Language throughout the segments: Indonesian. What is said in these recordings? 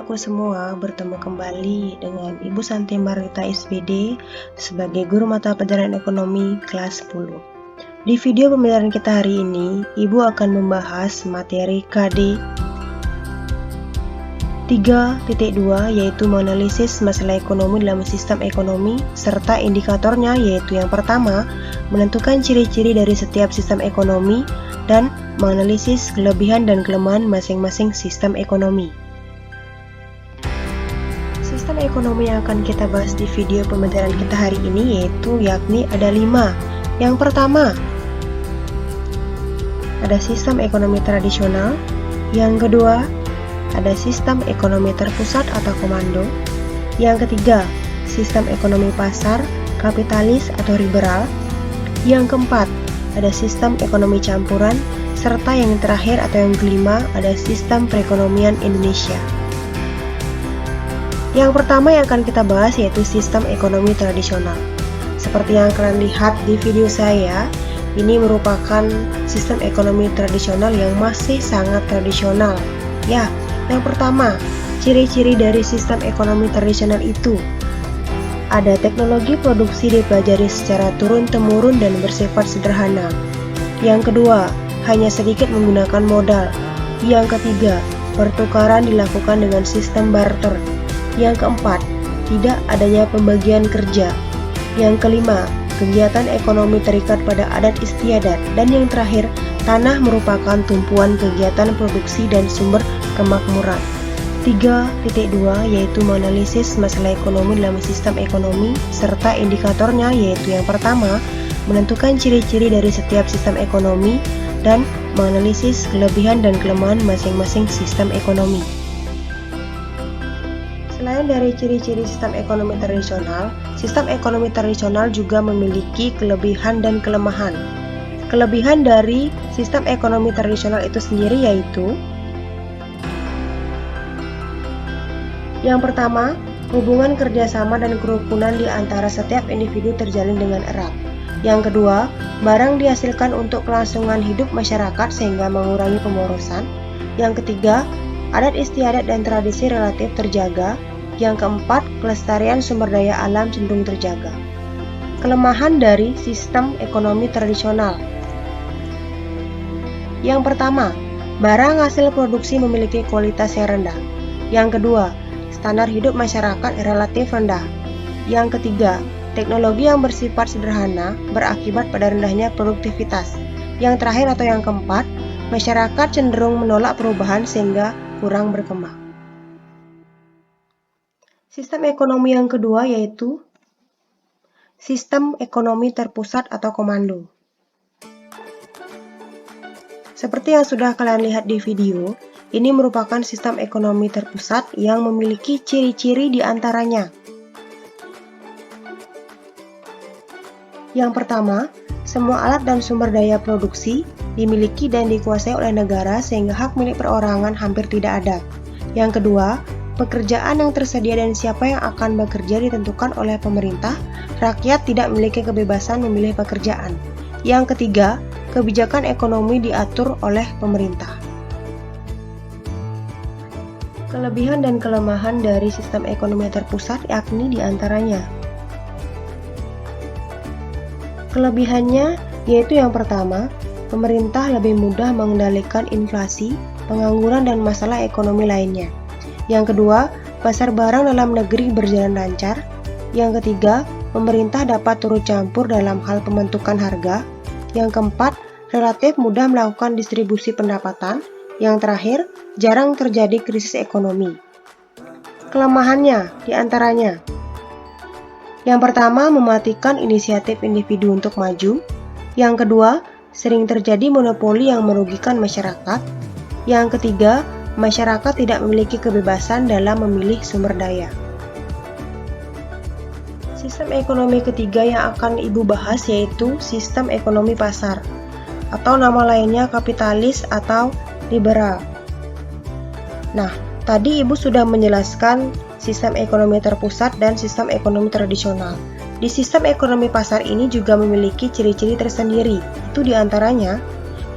anak-anakku semua, bertemu kembali dengan Ibu Santi Marita SPD sebagai guru mata pelajaran ekonomi kelas 10. Di video pembelajaran kita hari ini, Ibu akan membahas materi KD 3.2 yaitu menganalisis masalah ekonomi dalam sistem ekonomi serta indikatornya, yaitu yang pertama, menentukan ciri-ciri dari setiap sistem ekonomi dan menganalisis kelebihan dan kelemahan masing-masing sistem ekonomi. Sistem ekonomi yang akan kita bahas di video pembelajaran kita hari ini yakni ada 5. Yang pertama, ada sistem ekonomi tradisional. Yang kedua, ada sistem ekonomi terpusat atau komando. Yang ketiga, sistem ekonomi pasar, kapitalis atau liberal. Yang keempat, ada sistem ekonomi campuran, serta yang terakhir atau yang kelima, ada sistem perekonomian Indonesia. Yang pertama yang akan kita bahas yaitu sistem ekonomi tradisional. Seperti yang kalian lihat di video saya, ini merupakan sistem ekonomi tradisional yang masih sangat tradisional. Ya, yang pertama, ciri-ciri dari sistem ekonomi tradisional itu ada teknologi produksi dipelajari secara turun-temurun dan bersifat sederhana. Yang kedua, hanya sedikit menggunakan modal. Yang ketiga, pertukaran dilakukan dengan sistem barter. Yang keempat, tidak adanya pembagian kerja. Yang kelima, kegiatan ekonomi terikat pada adat istiadat. Dan yang terakhir, tanah merupakan tumpuan kegiatan produksi dan sumber kemakmuran. 3.2 yaitu menganalisis masalah ekonomi dalam sistem ekonomi serta indikatornya, yaitu yang pertama, menentukan ciri-ciri dari setiap sistem ekonomi dan menganalisis kelebihan dan kelemahan masing-masing sistem ekonomi. Selain dari ciri-ciri sistem ekonomi tradisional juga memiliki kelebihan dan kelemahan. Kelebihan dari sistem ekonomi tradisional itu sendiri yaitu yang pertama, hubungan kerjasama dan kerukunan di antara setiap individu terjalin dengan erat. Yang kedua, barang dihasilkan untuk kelangsungan hidup masyarakat sehingga mengurangi pemborosan. Yang ketiga, adat istiadat dan tradisi relatif terjaga. Yang keempat, kelestarian sumber daya alam cenderung terjaga. Kelemahan dari sistem ekonomi tradisional. Yang pertama, barang hasil produksi memiliki kualitas yang rendah. Yang kedua, standar hidup masyarakat relatif rendah. Yang ketiga, teknologi yang bersifat sederhana berakibat pada rendahnya produktivitas. Yang terakhir atau yang keempat, masyarakat cenderung menolak perubahan sehingga kurang berkembang. Sistem ekonomi yang kedua yaitu sistem ekonomi terpusat atau komando. Seperti yang sudah kalian lihat di video, ini merupakan sistem ekonomi terpusat yang memiliki ciri-ciri di antaranya. Yang pertama, semua alat dan sumber daya produksi dimiliki dan dikuasai oleh negara sehingga hak milik perorangan hampir tidak ada. Yang kedua, pekerjaan yang tersedia dan siapa yang akan bekerja ditentukan oleh pemerintah, rakyat tidak memiliki kebebasan memilih pekerjaan. Yang ketiga, kebijakan ekonomi diatur oleh pemerintah. Kelebihan dan kelemahan dari sistem ekonomi terpusat yakni diantaranya. Kelebihannya yaitu yang pertama, pemerintah lebih mudah mengendalikan inflasi, pengangguran dan masalah ekonomi lainnya. Yang kedua, pasar barang dalam negeri berjalan lancar. Yang ketiga, pemerintah dapat turut campur dalam hal pembentukan harga. Yang keempat, relatif mudah melakukan distribusi pendapatan. Yang terakhir, jarang terjadi krisis ekonomi. Kelemahannya diantaranya. Yang pertama, mematikan inisiatif individu untuk maju. Yang kedua, sering terjadi monopoli yang merugikan masyarakat. Yang ketiga, masyarakat tidak memiliki kebebasan dalam memilih sumber daya. Sistem ekonomi ketiga yang akan Ibu bahas yaitu sistem ekonomi pasar, atau nama lainnya kapitalis atau liberal. Nah, tadi Ibu sudah menjelaskan sistem ekonomi terpusat dan sistem ekonomi tradisional. Di sistem ekonomi pasar ini juga memiliki ciri-ciri tersendiri. Itu diantaranya,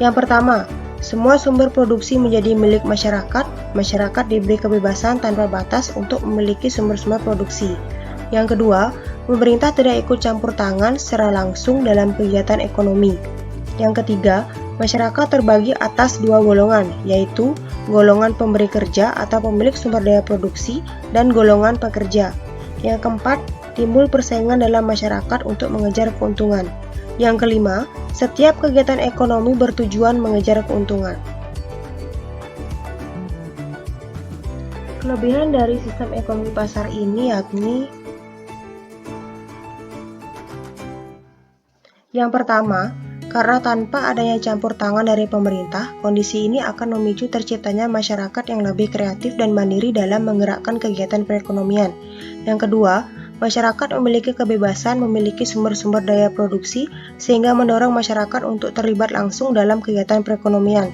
yang pertama, Semua sumber produksi menjadi milik masyarakat. Masyarakat diberi kebebasan tanpa batas untuk memiliki sumber-sumber produksi. Yang kedua, pemerintah tidak ikut campur tangan secara langsung dalam kegiatan ekonomi. Yang ketiga, masyarakat terbagi atas dua golongan, yaitu golongan pemberi kerja atau pemilik sumber daya produksi dan golongan pekerja. Yang keempat, timbul persaingan dalam masyarakat untuk mengejar keuntungan. Yang kelima, setiap kegiatan ekonomi bertujuan mengejar keuntungan. Kelebihan dari sistem ekonomi pasar ini yakni yang pertama, karena tanpa adanya campur tangan dari pemerintah, kondisi ini akan memicu terciptanya masyarakat yang lebih kreatif dan mandiri dalam menggerakkan kegiatan perekonomian. Yang kedua, masyarakat memiliki kebebasan memiliki sumber-sumber daya produksi sehingga mendorong masyarakat untuk terlibat langsung dalam kegiatan perekonomian.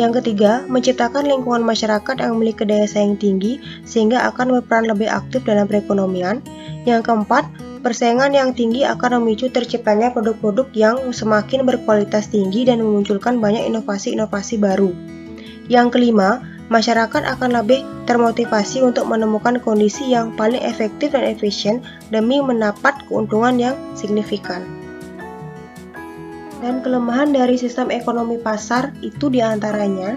Yang ketiga, menciptakan lingkungan masyarakat yang memiliki daya saing tinggi sehingga akan berperan lebih aktif dalam perekonomian. Yang keempat, persaingan yang tinggi akan memicu terciptanya produk-produk yang semakin berkualitas tinggi dan memunculkan banyak inovasi-inovasi baru. Yang kelima, masyarakat akan lebih termotivasi untuk menemukan kondisi yang paling efektif dan efisien demi mendapat keuntungan yang signifikan. Dan kelemahan dari sistem ekonomi pasar itu diantaranya: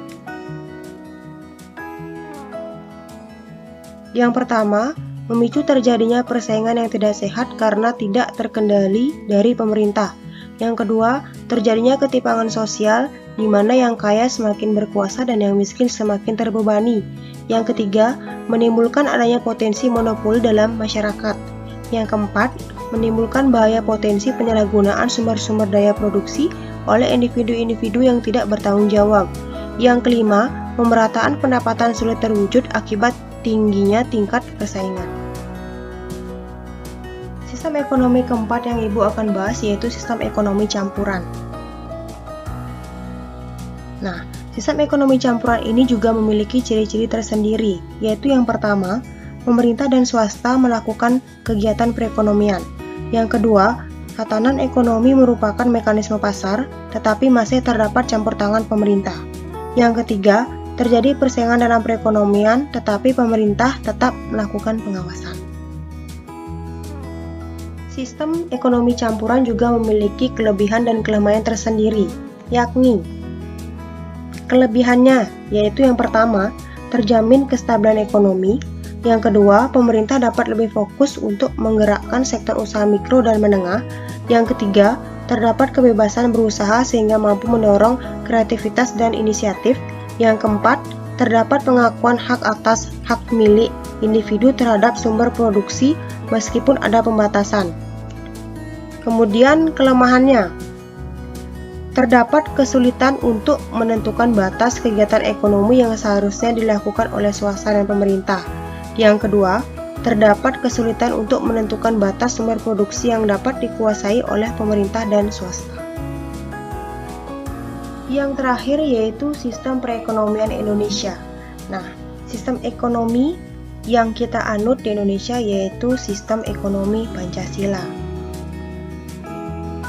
yang pertama, memicu terjadinya persaingan yang tidak sehat karena tidak terkendali dari pemerintah. Yang kedua, terjadinya ketimpangan sosial di mana yang kaya semakin berkuasa dan yang miskin semakin terbebani. Yang ketiga, menimbulkan adanya potensi monopoli dalam masyarakat. Yang keempat, menimbulkan bahaya potensi penyalahgunaan sumber-sumber daya produksi oleh individu-individu yang tidak bertanggung jawab. Yang kelima, pemerataan pendapatan sulit terwujud akibat tingginya tingkat persaingan. Sistem ekonomi keempat yang Ibu akan bahas yaitu sistem ekonomi campuran. Nah, sistem ekonomi campuran ini juga memiliki ciri-ciri tersendiri, yaitu yang pertama, pemerintah dan swasta melakukan kegiatan perekonomian. Yang kedua, tatanan ekonomi merupakan mekanisme pasar, tetapi masih terdapat campur tangan pemerintah. Yang ketiga, terjadi persaingan dalam perekonomian, tetapi pemerintah tetap melakukan pengawasan. Sistem ekonomi campuran juga memiliki kelebihan dan kelemahan tersendiri, yakni kelebihannya, yaitu yang pertama, terjamin kestabilan ekonomi. Yang kedua, pemerintah dapat lebih fokus untuk menggerakkan sektor usaha mikro dan menengah. Yang ketiga, terdapat kebebasan berusaha sehingga mampu mendorong kreativitas dan inisiatif. Yang keempat, terdapat pengakuan hak atas hak milik individu terhadap sumber produksi meskipun ada pembatasan. Kemudian kelemahannya, terdapat kesulitan untuk menentukan batas kegiatan ekonomi yang seharusnya dilakukan oleh swasta dan pemerintah. Yang kedua, terdapat kesulitan untuk menentukan batas sumber produksi yang dapat dikuasai oleh pemerintah dan swasta. Yang terakhir yaitu sistem perekonomian Indonesia. Nah, sistem ekonomi yang kita anut di Indonesia yaitu sistem ekonomi Pancasila.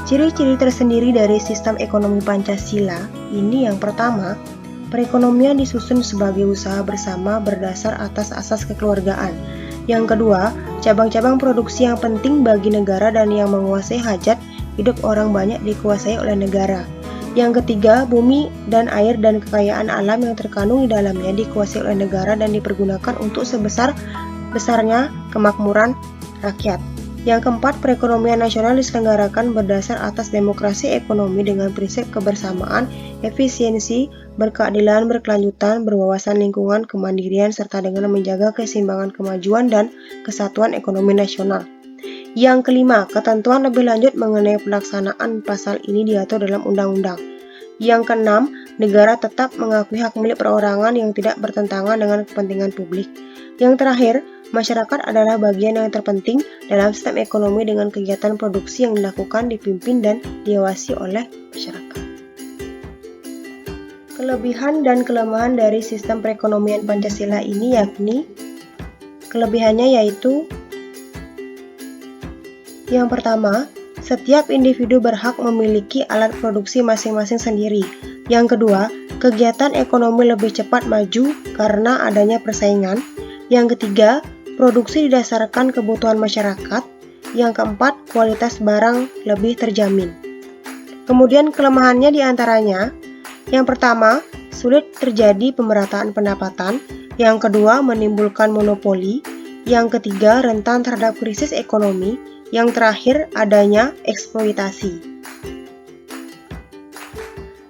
Ciri-ciri tersendiri dari sistem ekonomi Pancasila ini yang pertama, perekonomian disusun sebagai usaha bersama berdasar atas asas kekeluargaan. Yang kedua, cabang-cabang produksi yang penting bagi negara dan yang menguasai hajat hidup orang banyak dikuasai oleh negara. Yang ketiga, bumi dan air dan kekayaan alam yang terkandung di dalamnya dikuasai oleh negara dan dipergunakan untuk sebesar-besarnya kemakmuran rakyat. Yang keempat, perekonomian nasional diselenggarakan berdasar atas demokrasi ekonomi dengan prinsip kebersamaan, efisiensi, berkeadilan, berkelanjutan, berwawasan lingkungan, kemandirian, serta dengan menjaga keseimbangan kemajuan dan kesatuan ekonomi nasional. Yang kelima, ketentuan lebih lanjut mengenai pelaksanaan pasal ini diatur dalam undang-undang. Yang keenam, negara tetap mengakui hak milik perorangan yang tidak bertentangan dengan kepentingan publik. Yang terakhir, masyarakat adalah bagian yang terpenting dalam sistem ekonomi dengan kegiatan produksi yang dilakukan, dipimpin, dan diawasi oleh masyarakat. Kelebihan dan kelemahan dari sistem perekonomian Pancasila ini yakni kelebihannya yaitu yang pertama, setiap individu berhak memiliki alat produksi masing-masing sendiri. Yang kedua, kegiatan ekonomi lebih cepat maju karena adanya persaingan. Yang ketiga, produksi didasarkan kebutuhan masyarakat. Yang keempat, kualitas barang lebih terjamin. Kemudian kelemahannya diantaranya, yang pertama, sulit terjadi pemerataan pendapatan. Yang kedua, menimbulkan monopoli. Yang ketiga, rentan terhadap krisis ekonomi. Yang terakhir, adanya eksploitasi.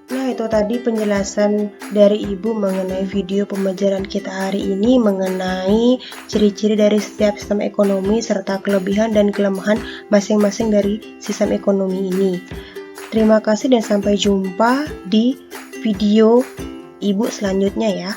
Nah, itu tadi penjelasan dari Ibu mengenai video pembelajaran kita hari ini mengenai ciri-ciri dari setiap sistem ekonomi serta kelebihan dan kelemahan masing-masing dari sistem ekonomi ini. Terima kasih dan sampai jumpa di video Ibu selanjutnya ya.